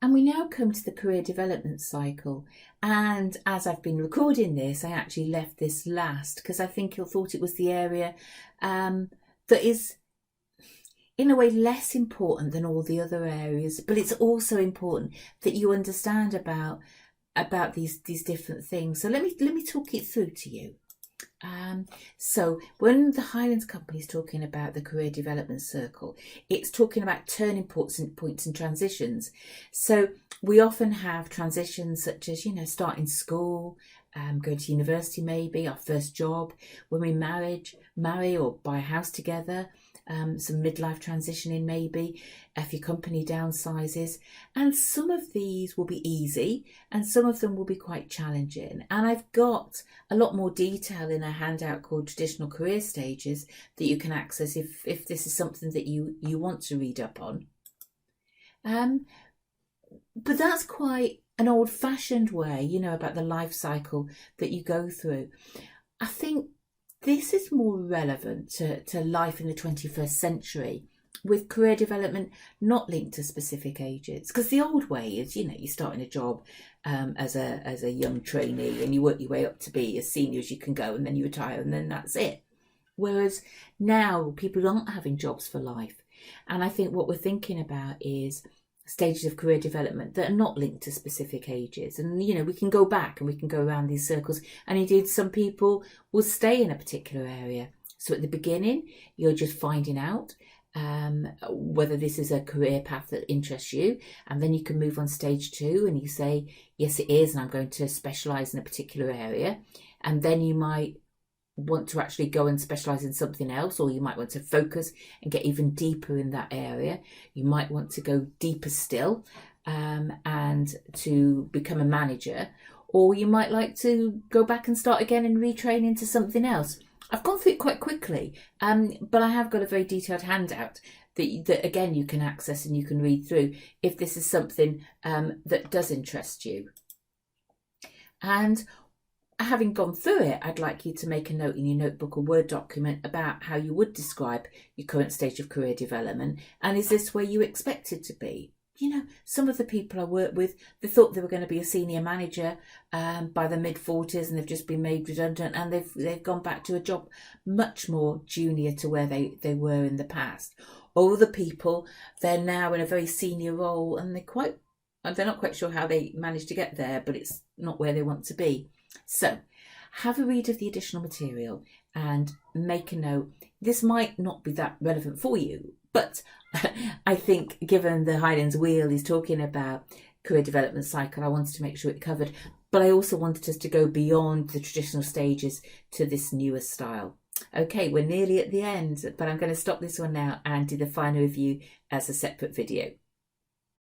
And we now come to the career development cycle. And as I've been recording this, I actually left this last because I think I thought it was the area that is in a way less important than all the other areas, but it's also important that you understand about these different things. So let me talk it through to you. So when the Highlands Company is talking about the career development circle, it's talking about turning points and transitions. So we often have transitions such as, starting school, going to university, maybe our first job, when we marry or buy a house together, some midlife transitioning maybe, if your company downsizes. And some of these will be easy and some of them will be quite challenging. And I've got a lot more detail in a handout called Traditional Career Stages that you can access if this is something that you want to read up on. But that's quite an old-fashioned way, about the life cycle that you go through. I think this is more relevant to life in the 21st century, with career development not linked to specific ages. Because the old way is, you start in a job as a young trainee and you work your way up to be as senior as you can go, and then you retire and then that's it. Whereas now people aren't having jobs for life. And I think what we're thinking about is stages of career development that are not linked to specific ages. And, we can go back and we can go around these circles. And indeed, some people will stay in a particular area. So at the beginning, you're just finding out whether this is a career path that interests you. And then you can move on stage 2 and you say, yes, it is. And I'm going to specialise in a particular area. And then you might want to actually go and specialise in something else, or you might want to focus and get even deeper in that area. You might want to go deeper still and to become a manager, or you might like to go back and start again and retrain into something else. I've gone through it quite quickly, but I have got a very detailed handout that again you can access and you can read through if this is something that does interest you. And having gone through it, I'd like you to make a note in your notebook or Word document about how you would describe your current stage of career development. And is this where you expect it to be? Some of the people I work with, they thought they were going to be a senior manager by the mid-40s and they've just been made redundant and they've gone back to a job much more junior to where they were in the past. Or other people, they're now in a very senior role and they're not quite sure how they managed to get there, but it's not where they want to be. So have a read of the additional material and make a note. This might not be that relevant for you, but I think given the Highlands Wheel is talking about career development cycle, I wanted to make sure it covered, but I also wanted us to go beyond the traditional stages to this newer style. Okay, we're nearly at the end, but I'm going to stop this one now and do the final review as a separate video.